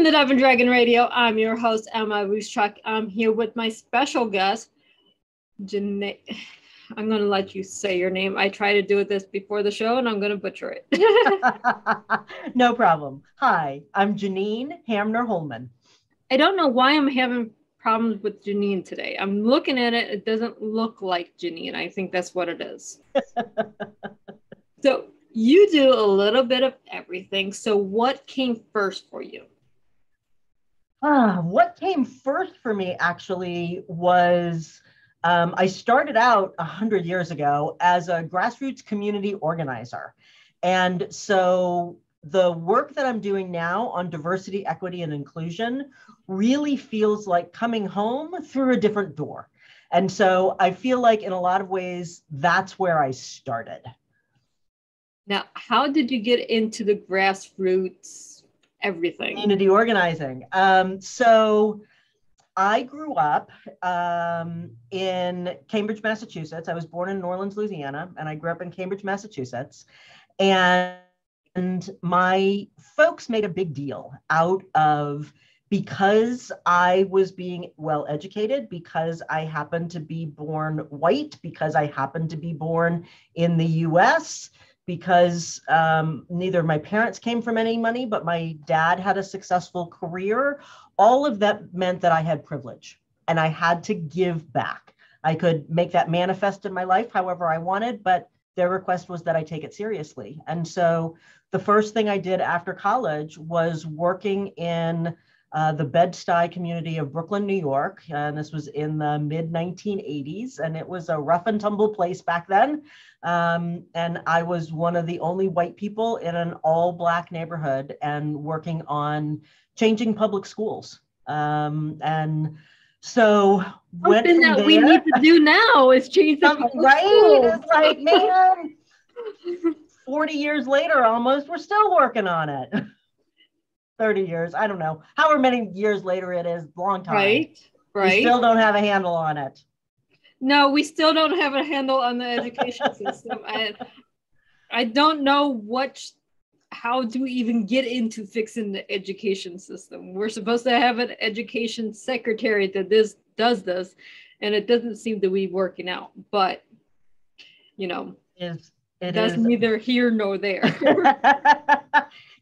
Welcome to Dove and Dragon Radio. I'm your host, M.L.Ruscsak. I'm here with my special guest, Janine. I'm going to let you say your name. I tried to do this before the show, and I'm going to butcher it. No problem. Hi, I'm Janine Hamner. I don't know why I'm having problems with Janine today. I'm looking at it. It doesn't look like Janine. I think that's what it is. So you do a little bit of everything. So what came first for you? What came first for me actually was I started out 100 years ago as a grassroots community organizer. And so the work that I'm doing now on diversity, equity, and inclusion really feels like coming home through a different door. And so I feel like in a lot of ways, that's where I started. Now, how did you get into the grassroots everything? Community organizing. So I grew up in Cambridge, Massachusetts. I was born in New Orleans, Louisiana, and I grew up in Cambridge, Massachusetts. And my folks made a big deal out of, because I was being well educated, because I happened to be born white, because I happened to be born in the US, because neither of my parents came from any money, but my dad had a successful career. All of that meant that I had privilege and I had to give back. I could make that manifest in my life however I wanted, but their request was that I take it seriously. And so the first thing I did after college was working in the Bed-Stuy community of Brooklyn, New York. And this was in the mid-1980s. And it was a rough and tumble place back then. And I was one of the only white people in an all-Black neighborhood and working on changing public schools. And so something that we need to do now is change the public schools. It's like, man, 40 years later almost, we're still working on it. 30 years, I don't know. However many years later it is, long time. Right. We still don't have a handle on it. No, we still don't have a handle on the education system. I don't know how to even get into fixing the education system. We're supposed to have an education secretary that does this, and it doesn't seem to be working out. But, that's neither here nor there.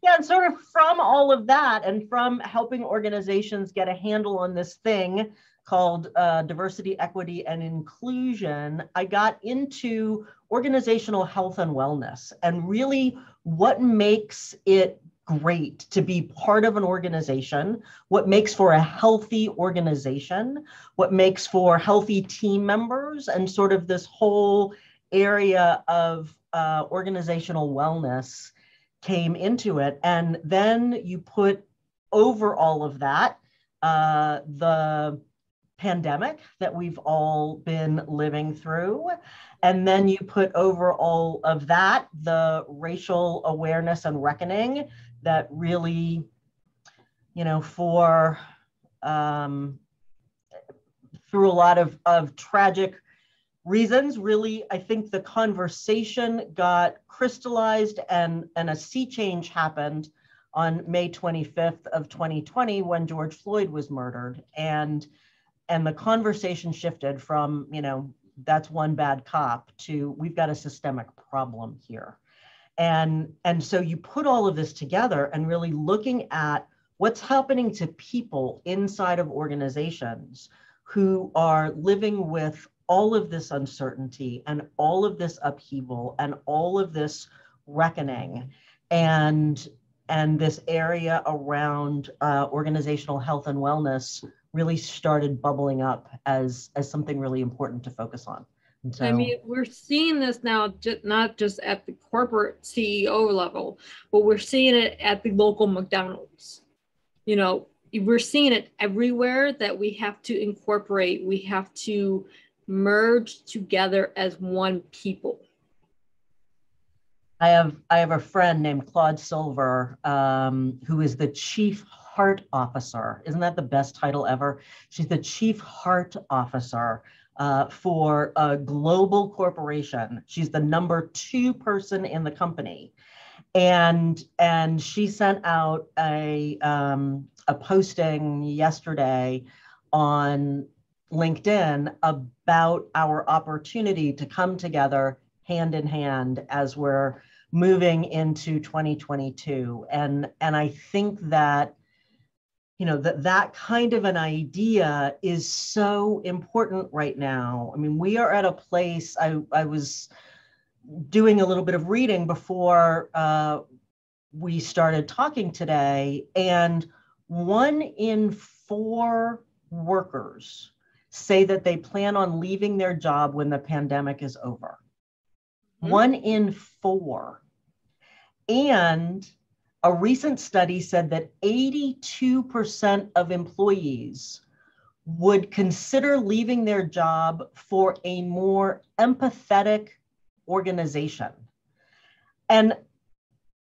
Yeah, and sort of from all of that and from helping organizations get a handle on this thing called diversity, equity, and inclusion, I got into organizational health and wellness and really what makes it great to be part of an organization, what makes for a healthy organization, what makes for healthy team members, and sort of this whole area of organizational wellness came into it. And then you put over all of that, the pandemic that we've all been living through. And then you put over all of that, the racial awareness and reckoning that really, through a lot of tragic reasons, really, I think the conversation got crystallized and a sea change happened on May 25th of 2020 when George Floyd was murdered. And the conversation shifted from, that's one bad cop to we've got a systemic problem here. And so you put all of this together and really looking at what's happening to people inside of organizations who are living with all of this uncertainty and all of this upheaval and all of this reckoning and this area around organizational health and wellness really started bubbling up as something really important to focus on. So, I mean, we're seeing this now, not just at the corporate CEO level, but we're seeing it at the local McDonald's. We're seeing it everywhere that we have to incorporate, we have to merge together as one people. I have a friend named Claude Silver, who is the Chief Heart Officer. Isn't that the best title ever? She's the Chief Heart Officer for a global corporation. She's the number 2 person in the company. And she sent out a posting yesterday on LinkedIn about our opportunity to come together hand in hand as we're moving into 2022. And I think that, that kind of an idea is so important right now. I mean, we are at a place, I was doing a little bit of reading before we started talking today, and 1 in 4 workers say that they plan on leaving their job when the pandemic is over. 1 in 4. And a recent study said that 82% of employees would consider leaving their job for a more empathetic organization. And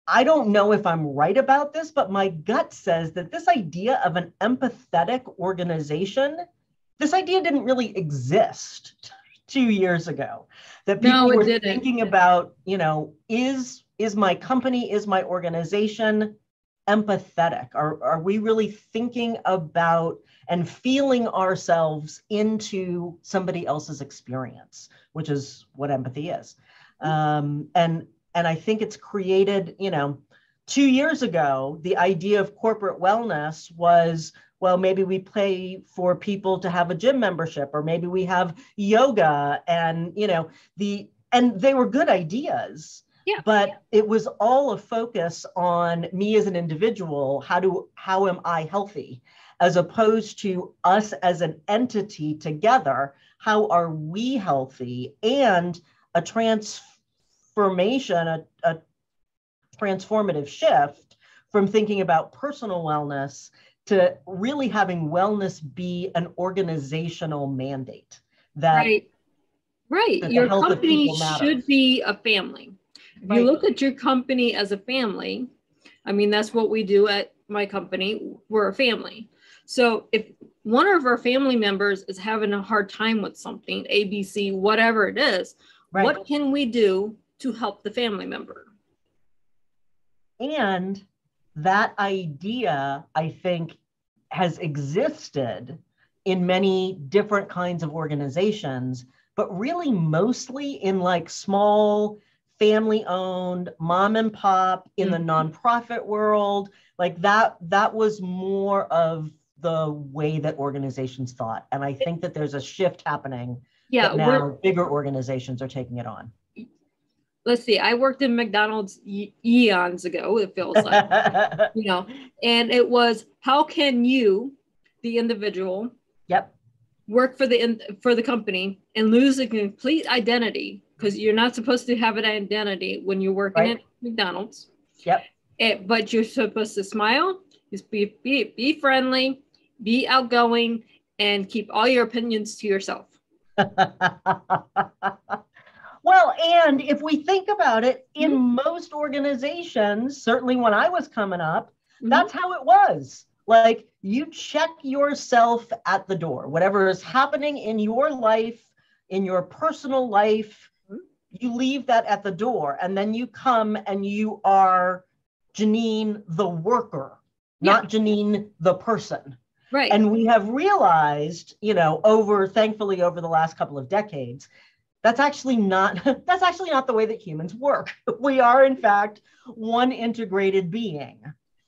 I don't know if I'm right about this, but my gut says that this idea of an empathetic organization, this idea didn't really exist 2 years ago. That people were thinking about, is my company, is my organization empathetic? Are we really thinking about and feeling ourselves into somebody else's experience, which is what empathy is. And I think it's created, 2 years ago, the idea of corporate wellness was, well, maybe we pay for people to have a gym membership, or maybe we have yoga, and, and they were good ideas. Yeah. But it was all a focus on me as an individual. How am I healthy? As opposed to us as an entity together. How are we healthy? And a transformation, a transformative shift from thinking about personal wellness to really having wellness be an organizational mandate. That right. That your company should be a family. If you look at your company as a family, I mean, that's what we do at my company. We're a family. So if one of our family members is having a hard time with something, ABC, whatever it is, what can we do to help the family member? And that idea, I think, has existed in many different kinds of organizations, but really mostly in like small family-owned, mom and pop, in the nonprofit world. Like that was more of the way that organizations thought. And I think that there's a shift happening that now bigger organizations are taking it on. Let's see, I worked in McDonald's eons ago, it feels like, and it was, how can you, the individual, work for the company and lose a complete identity, because you're not supposed to have an identity when you're working at McDonald's. But you're supposed to smile, just be friendly, be outgoing, and keep all your opinions to yourself. Well, and if we think about it, in most organizations, certainly when I was coming up, that's how it was. Like, you check yourself at the door. Whatever is happening in your life, in your personal life, you leave that at the door, and then you come and you are Janine the worker, not Janine the person. Right. And we have realized, thankfully over the last couple of decades, that's actually not the way that humans work. We are, in fact, one integrated being.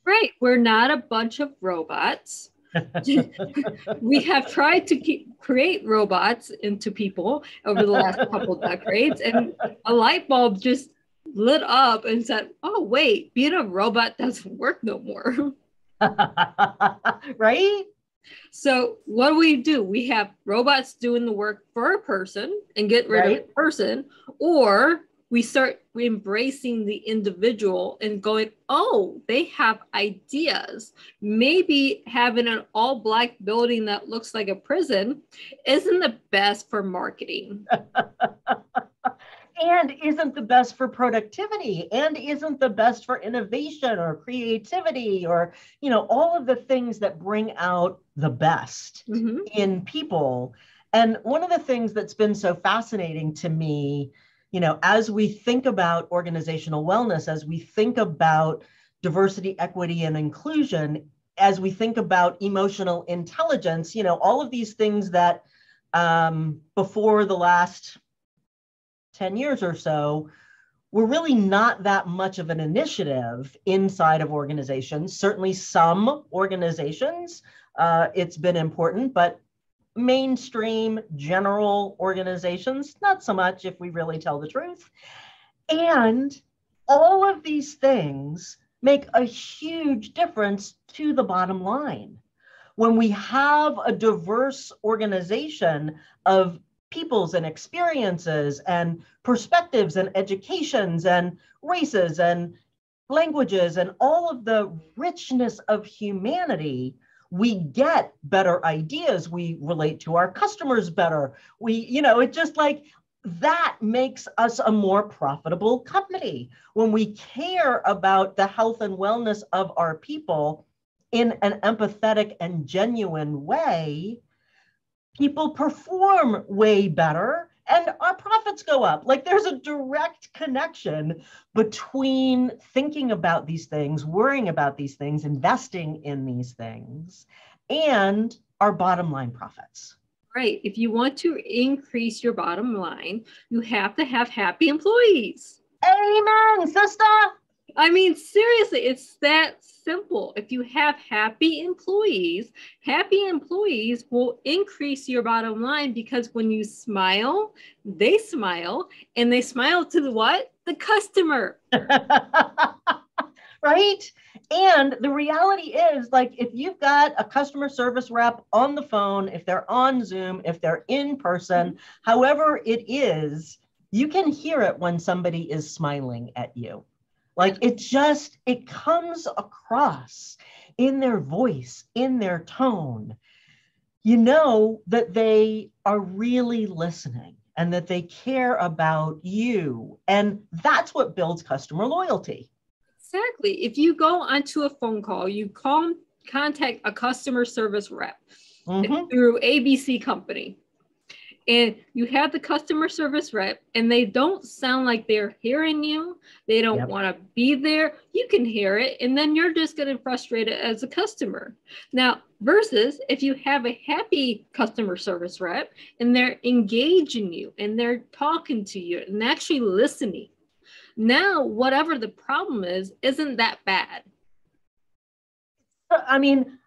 Right. We're not a bunch of robots. We have tried to create robots into people over the last couple of decades, and a light bulb just lit up and said, oh, wait, being a robot doesn't work no more. Right? So what do? We have robots doing the work for a person and get rid of the person, or we start embracing the individual and going, oh, they have ideas. Maybe having an all black building that looks like a prison isn't the best for marketing. And isn't the best for productivity, and isn't the best for innovation or creativity, or, all of the things that bring out the best in people. And one of the things that's been so fascinating to me, as we think about organizational wellness, as we think about diversity, equity, and inclusion, as we think about emotional intelligence, all of these things that before the last 10 years or so were really not that much of an initiative inside of organizations. Certainly some organizations, it's been important, but mainstream general organizations, not so much if we really tell the truth. And all of these things make a huge difference to the bottom line. When we have a diverse organization of peoples and experiences and perspectives and educations and races and languages and all of the richness of humanity, we get better ideas. We relate to our customers better. It just like that makes us a more profitable company. When we care about the health and wellness of our people in an empathetic and genuine way, people perform way better and our profits go up. Like there's a direct connection between thinking about these things, worrying about these things, investing in these things, and our bottom line profits. Right. If you want to increase your bottom line, you have to have happy employees. Amen, sister. I mean, seriously, it's that simple. If you have happy employees will increase your bottom line, because when you smile, and they smile to the what? The customer. Right? And the reality is, like, if you've got a customer service rep on the phone, if they're on Zoom, if they're in person, however it is, you can hear it when somebody is smiling at you. Like it comes across in their voice, in their tone, that they are really listening and that they care about you. And that's what builds customer loyalty. Exactly. If you go onto a phone call, you contact a customer service rep through ABC company, and you have the customer service rep and they don't sound like they're hearing you. They don't want to be there. You can hear it. And then you're just getting frustrated as a customer. Now, versus if you have a happy customer service rep and they're engaging you and they're talking to you and actually listening. Now, whatever the problem is, isn't that bad. I mean,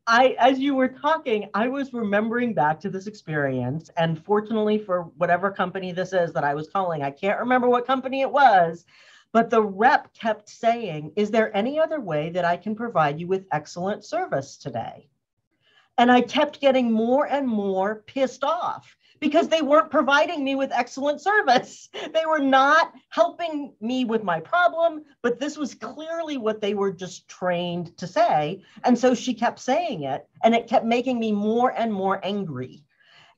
as you were talking, I was remembering back to this experience. And fortunately for whatever company this is that I was calling, I can't remember what company it was, but the rep kept saying, "Is there any other way that I can provide you with excellent service today?" And I kept getting more and more pissed off because they weren't providing me with excellent service. They were not helping me with my problem, but this was clearly what they were just trained to say. And so she kept saying it, and it kept making me more and more angry.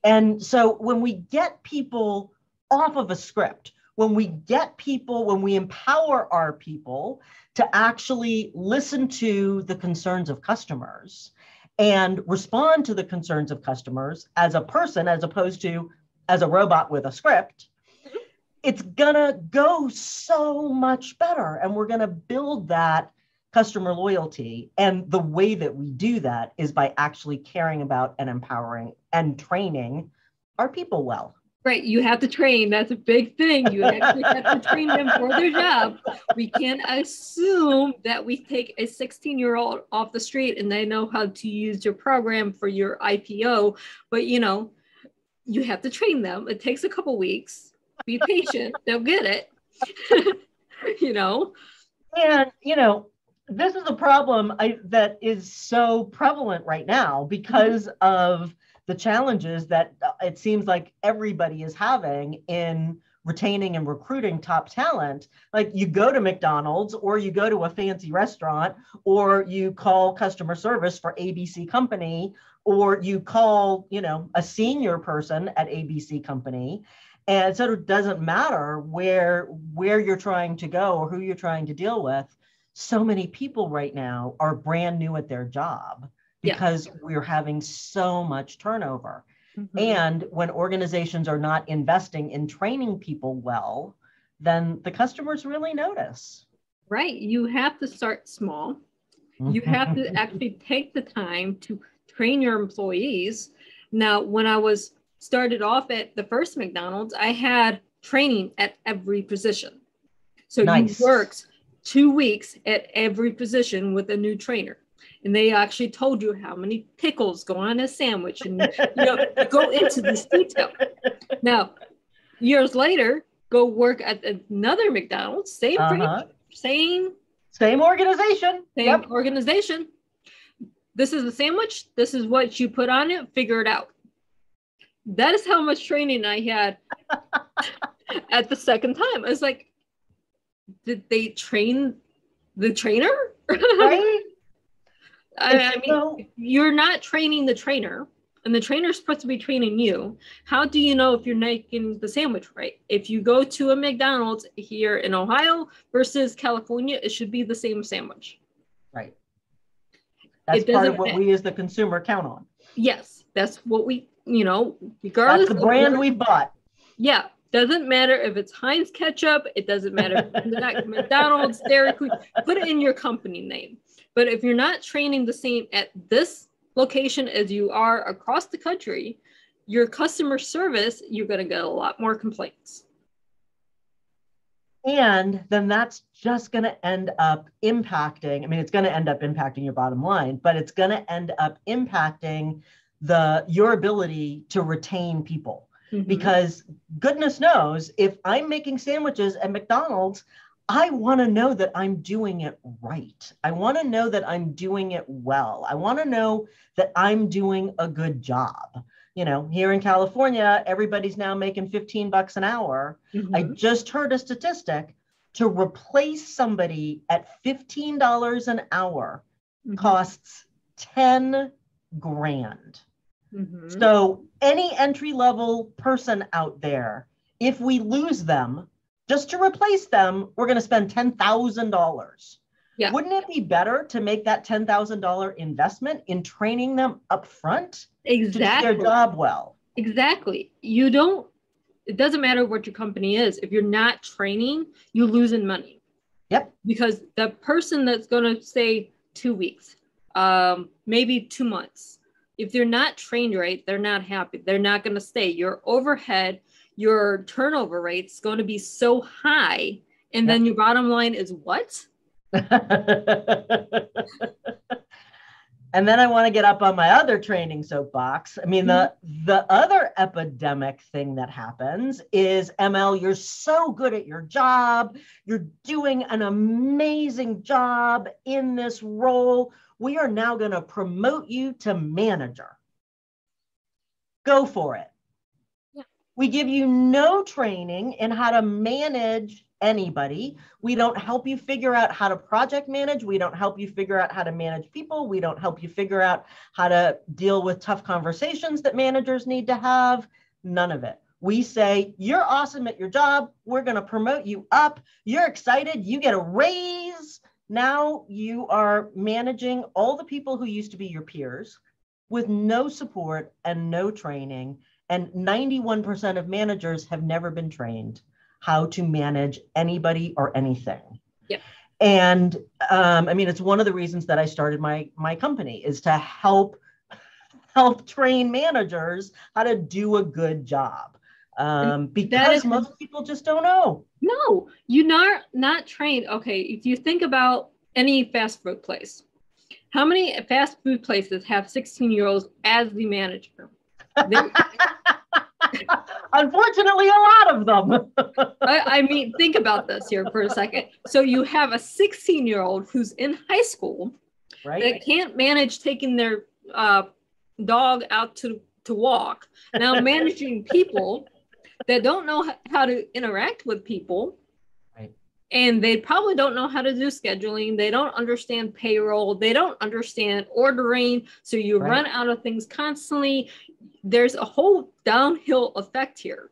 And so when we get people off of a script, when we empower our people to actually listen to the concerns of customers, and respond to the concerns of customers as a person, as opposed to as a robot with a script, it's gonna go so much better. And we're gonna build that customer loyalty. And the way that we do that is by actually caring about and empowering and training our people well. Right. You have to train. That's a big thing. You actually have to train them for their job. We can't assume that we take a 16-year-old off the street and they know how to use your program for your IPO. But, you have to train them. It takes a couple weeks. Be patient. They'll get it. And, this is a problem that is so prevalent right now because of the challenges that it seems like everybody is having in retaining and recruiting top talent. Like you go to McDonald's or you go to a fancy restaurant or you call customer service for ABC company or you call, a senior person at ABC company. And so it doesn't matter where you're trying to go or who you're trying to deal with. So many people right now are brand new at their job, because we're having so much turnover. Mm-hmm. And when organizations are not investing in training people well, then the customers really notice. Right. You have to start small. You have to actually take the time to train your employees. Now, when I was started off at the first McDonald's, I had training at every position. So Nice. You worked 2 weeks at every position with a new trainer. And they actually told you how many pickles go on a sandwich, and you go into this detail. Now, years later, go work at another McDonald's, same organization. Organization. This is the sandwich. This is what you put on it. Figure it out. That is how much training I had at the second time. I was like, did they train the trainer? Right. I mean, you're not training the trainer, and the trainer's supposed to be training you. How do you know if you're making the sandwich right? If you go to a McDonald's here in Ohio versus California, it should be the same sandwich. Right. That's part of what we as the consumer count on. Yes, that's what we, regardless. That's the brand we bought. Yeah. Doesn't matter if it's Heinz ketchup. It doesn't matter if it's McDonald's, Dairy Queen. Put it in your company name. But if you're not training the same at this location as you are across the country, your customer service, you're going to get a lot more complaints. And then that's just going to end up impacting, it's going to end up impacting your bottom line, but it's going to end up impacting your ability to retain people. Mm-hmm. Because goodness knows, if I'm making sandwiches at McDonald's, I want to know that I'm doing it right. I want to know that I'm doing it well. I want to know that I'm doing a good job. Here in California, everybody's now making $15 an hour. Mm-hmm. I just heard a statistic to replace somebody at $15 an hour mm-hmm. costs $10,000. Mm-hmm. So any entry-level person out there, if we lose them, just to replace them, we're going to spend $10,000. Yeah. Wouldn't it be better to make that $10,000 investment in training them up front to do their job well? Exactly. It doesn't matter what your company is. If you're not training, you're losing money. Yep. Because the person that's going to say 2 weeks, maybe 2 months, if they're not trained right, they're not happy. They're not going to stay. Your overhead, your turnover rate's going to be so high. And then your bottom line is what? And then I want to get up on my other training soapbox. The other epidemic thing that happens is, ML, you're so good at your job. You're doing an amazing job in this role. We are now going to promote you to manager. Go for it. Yeah. We give you no training in how to manage anybody. We don't help you figure out how to project manage. We don't help you figure out how to manage people. We don't help you figure out how to deal with tough conversations that managers need to have. None of it. We say, you're awesome at your job. We're going to promote you up. You're excited. You get a raise. Now you are managing all the people who used to be your peers with no support and no training. And 91% of managers have never been trained how to manage anybody or anything. Yeah. And it's one of the reasons that I started my company, is to help train managers how to do a good job. Because most people just don't know. No, you're not trained. Okay, if you think about any fast food place, how many fast food places have 16-year-olds as the manager? Unfortunately, a lot of them. Think about this here for a second. So you have a 16-year-old who's in high school, right, that can't manage taking their dog out to walk. Now managing people that don't know how to interact with people. Right. And they probably don't know how to do scheduling. They don't understand payroll. They don't understand ordering. So you run out of things constantly. There's a whole downhill effect here.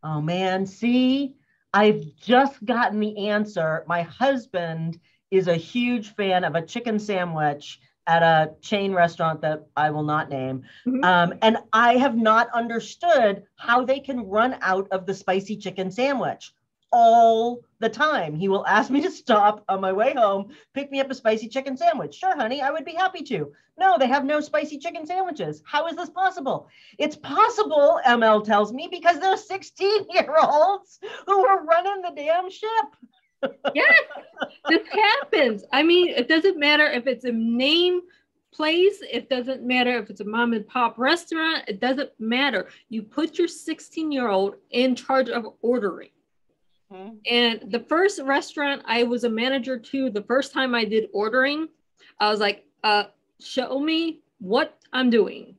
Oh man, see, I've just gotten the answer. My husband is a huge fan of a chicken sandwich at a chain restaurant that I will not name. Mhm. And I have not understood how they can run out of the spicy chicken sandwich all the time. He will ask me to stop on my way home, pick me up a spicy chicken sandwich. Sure, honey, I would be happy to. No, they have no spicy chicken sandwiches. How is this possible? It's possible, ML tells me, because they're 16-year-olds who are running the damn ship. Yeah, this happens. I mean, it doesn't matter if it's a name place. It doesn't matter if it's a mom and pop restaurant. It doesn't matter. You put your 16-year-old in charge of ordering. Mm-hmm. And the first restaurant I was a manager to, the first time I did ordering, I was like, show me what I'm doing.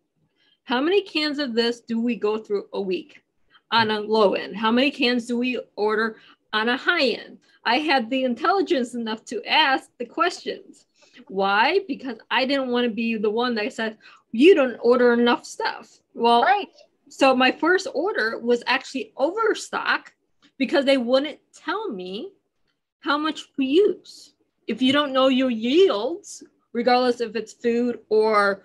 How many cans of this do we go through a week on a low end? How many cans do we order on a high end? I had the intelligence enough to ask the questions. Why? Because I didn't want to be the one that said, you don't order enough stuff. Well, right. So my first order was actually overstock because they wouldn't tell me how much we use. If you don't know your yields, regardless if it's food or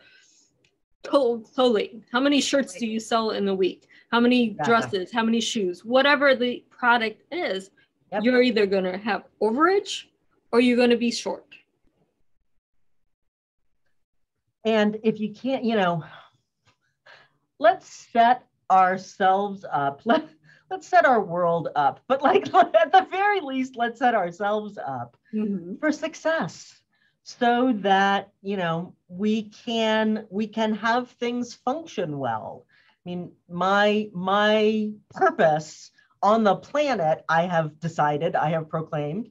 clothing, how many shirts do you sell in a week? How many dresses, how many shoes, whatever the product is, you're either going to have overage or you're going to be short. And if you can't, let's set ourselves up. Let's set our world up. But like at the very least, let's set ourselves up for success so that, we can have things function well. I mean, my purpose on the planet, I have decided, I have proclaimed,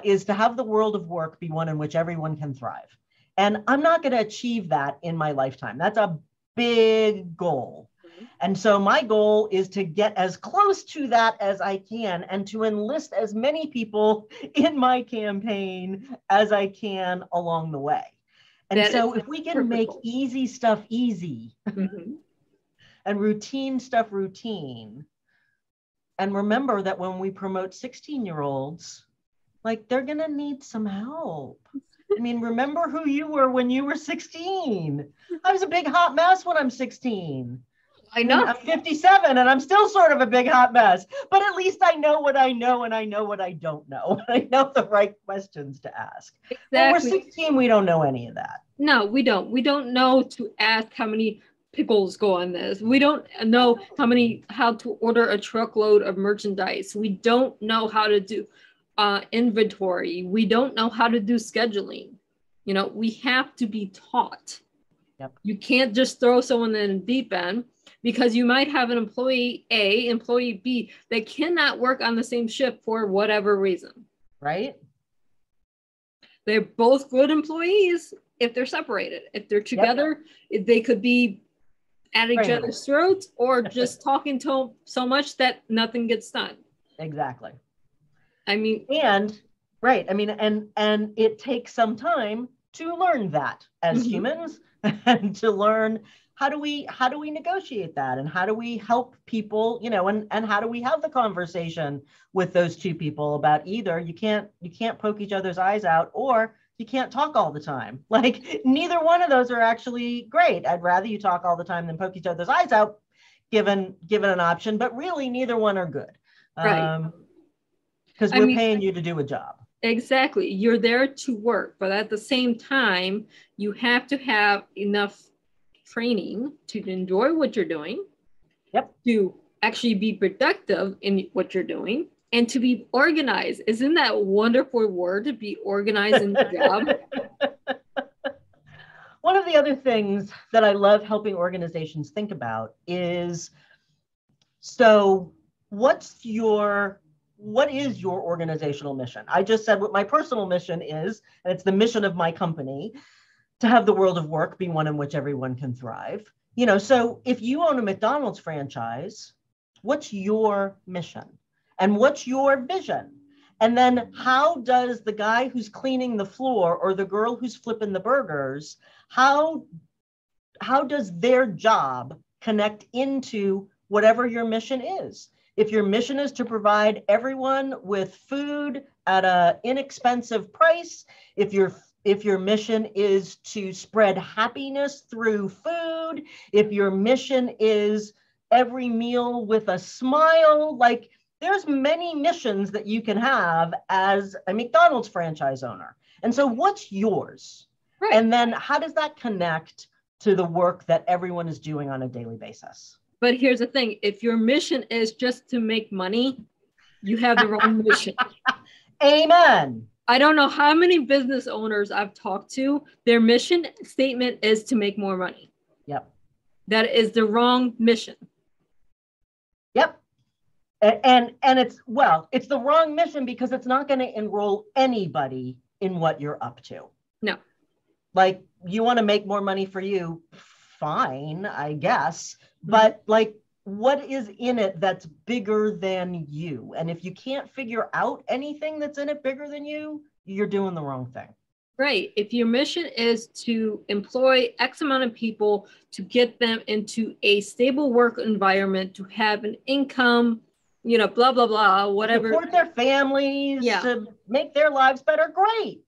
is to have the world of work be one in which everyone can thrive. And I'm not going to achieve that in my lifetime. That's a big goal. And so my goal is to get as close to that as I can and to enlist as many people in my campaign as I can along the way. And so if we can make easy stuff easy and routine stuff routine, and remember that when we promote 16-year-olds, like they're going to need some help. I mean, remember who you were when you were 16. I was a big hot mess when I'm 16. I know. I'm 57 and I'm still sort of a big hot mess, but at least I know what I know and I know what I don't know. I know the right questions to ask. Exactly. When we're 16, we don't know any of that. No, we don't. We don't know to ask how many pickles go on this. We don't know how to order a truckload of merchandise. We don't know how to do inventory. We don't know how to do scheduling. We have to be taught. Yep. You can't just throw someone in the deep end because you might have an employee A, employee B that cannot work on the same shift for whatever reason. Right. They're both good employees if they're separated. If they're together, they could be at each other's throats or just talking to so much that nothing gets done. Exactly. I mean, and it takes some time to learn that as humans and to learn how do we negotiate that and how do we help people, and how do we have the conversation with those two people about either you can't poke each other's eyes out or you can't talk all the time. Like neither one of those are actually great. I'd rather you talk all the time than poke each other's eyes out given an option, but really neither one are good. Right. Because we're paying you to do a job. Exactly. You're there to work, but at the same time, you have to have enough training to enjoy what you're doing, to actually be productive in what you're doing, and to be organized. Isn't that a wonderful word, to be organized in your job? One of the other things that I love helping organizations think about is, so what is your organizational mission? I just said what my personal mission is, and it's the mission of my company, to have the world of work be one in which everyone can thrive. So if you own a McDonald's franchise, what's your mission? And what's your vision? And then how does the guy who's cleaning the floor or the girl who's flipping the burgers, how does their job connect into whatever your mission is? If your mission is to provide everyone with food at an inexpensive price, if your if your mission is to spread happiness through food, if your mission is every meal with a smile, like there's many missions that you can have as a McDonald's franchise owner. And so what's yours? Right. And then how does that connect to the work that everyone is doing on a daily basis? But here's the thing, if your mission is just to make money, you have the wrong mission. Amen. I don't know how many business owners I've talked to, their mission statement is to make more money. Yep. That is the wrong mission. Yep. And it's, well, it's the wrong mission because it's not going to enroll anybody in what you're up to. No. Like, you want to make more money for you, fine, I guess. But like, what is in it that's bigger than you? And if you can't figure out anything that's in it bigger than you, you're doing the wrong thing. Right. If your mission is to employ X amount of people to get them into a stable work environment, to have an income, you know, blah, blah, blah, whatever. Support their families, to make their lives better, great.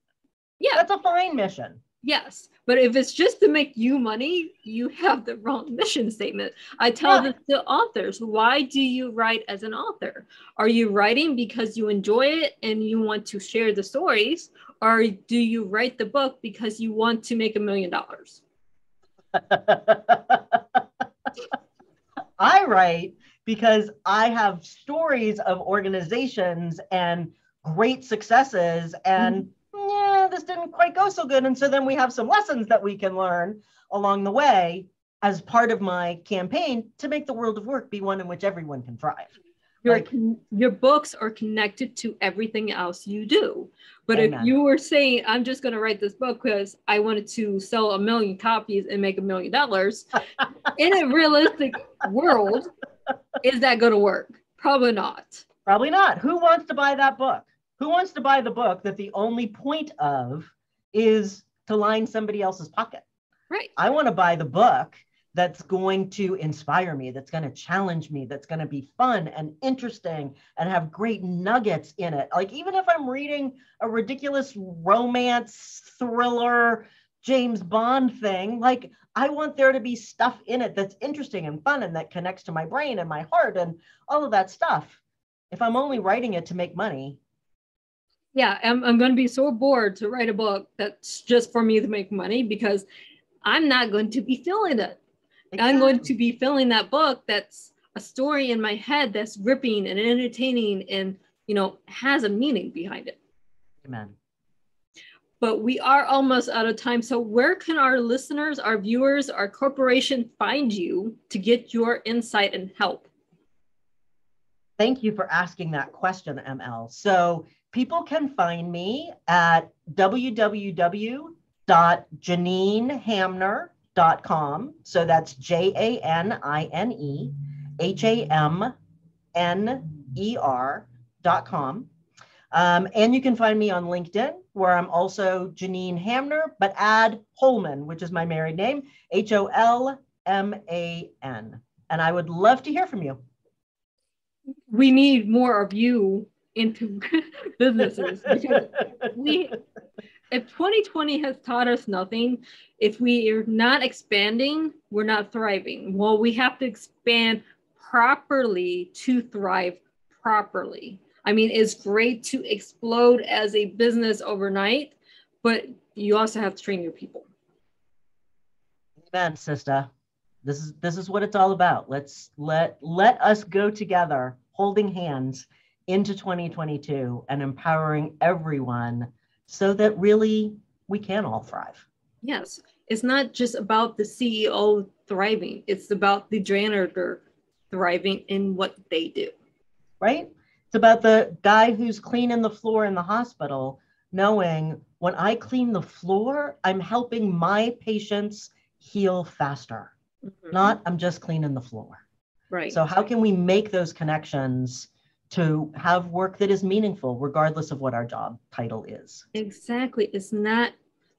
Yeah. That's a fine mission. Yes. But if it's just to make you money, you have the wrong mission statement. I tell this to authors, why do you write as an author? Are you writing because you enjoy it and you want to share the stories? Or do you write the book because you want to make $1 million? I write because I have stories of organizations and great successes, and this didn't quite go so good. And so then we have some lessons that we can learn along the way as part of my campaign to make the world of work be one in which everyone can thrive. Your books are connected to everything else you do. But Amen. If you were saying, I'm just going to write this book because I wanted to sell 1 million copies and make $1 million, in a realistic world, is that going to work? Probably not. Probably not. Who wants to buy that book? Who wants to buy the book that the only point of is to line somebody else's pocket? Right. I want to buy the book that's going to inspire me, that's going to challenge me, that's going to be fun and interesting and have great nuggets in it. Like, even if I'm reading a ridiculous romance thriller, James Bond thing, like, I want there to be stuff in it that's interesting and fun and that connects to my brain and my heart and all of that stuff. If I'm only writing it to make money, yeah, I'm going to be so bored to write a book that's just for me to make money, because I'm not going to be filling it. Exactly. I'm going to be filling that book that's a story in my head that's gripping and entertaining and, you know, has a meaning behind it. Amen. But we are almost out of time. So where can our listeners, our viewers, our corporation find you to get your insight and help? Thank you for asking that question, ML. So people can find me at www.janinehamner.com. So that's JANINEHAMNER.com. And you can find me on LinkedIn, where I'm also Janine Hamner, but add Holman, which is my married name, HOLMAN. And I would love to hear from you. We need more of you into businesses, because if 2020 has taught us nothing, if we are not expanding, we're not thriving. Well, we have to expand properly to thrive properly. I mean, it's great to explode as a business overnight, but you also have to train your people. Amen, sister. This is what it's all about. Let us go together, holding hands into 2022 and empowering everyone so that really we can all thrive. Yes. It's not just about the CEO thriving. It's about the janitor thriving in what they do. Right? It's about the guy who's cleaning the floor in the hospital, knowing when I clean the floor, I'm helping my patients heal faster. Mm-hmm. Not I'm just cleaning the floor. Right. So how can we make those connections to have work that is meaningful, regardless of what our job title is? Exactly. It's not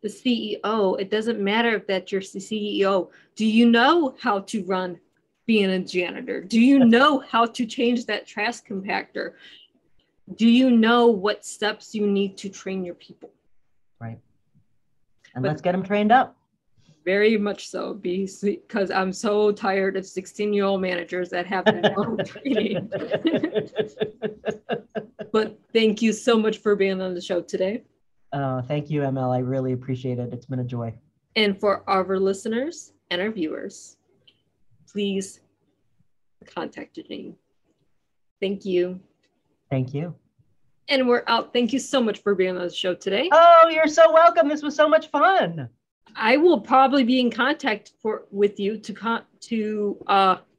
the CEO. It doesn't matter if that's your CEO. Do you know how to run being a janitor? Do you know how to change that trash compactor? Do you know what steps you need to train your people? Right. And let's get them trained up. Very much so, because I'm so tired of 16-year-old managers that have no training. But thank you so much for being on the show today. Thank you, ML. I really appreciate it. It's been a joy. And for our listeners and our viewers, please contact Janine. Thank you. Thank you. And we're out. Thank you so much for being on the show today. Oh, you're so welcome. This was so much fun. I will probably be in contact with you to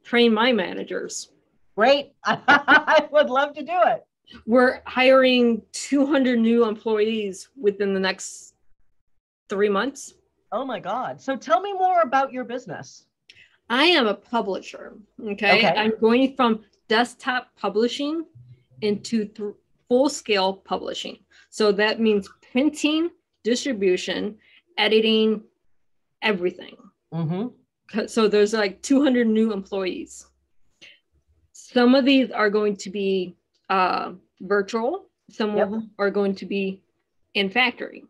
train my managers. Great. I would love to do it. We're hiring 200 new employees within the next 3 months. Oh my God. So tell me more about your business. I am a publisher. Okay. I'm going from desktop publishing into full-scale publishing. So that means printing, distribution, editing, everything. Mm-hmm. So there's like 200 new employees. Some of these are going to be virtual. Some of them are going to be in factory,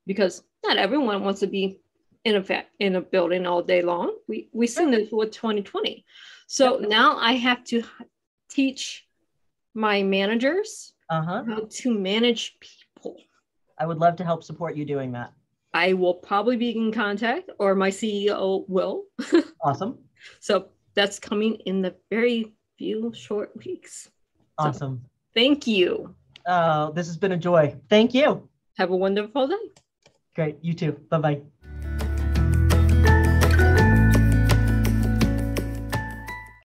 because not everyone wants to be in a building all day long. We seen this with 2020. So now I have to teach my managers how to manage people. I would love to help support you doing that. I will probably be in contact, or my CEO will. Awesome. So that's coming in the very few short weeks. Awesome. So, thank you. This has been a joy. Thank you. Have a wonderful day. Great. You too. Bye-bye.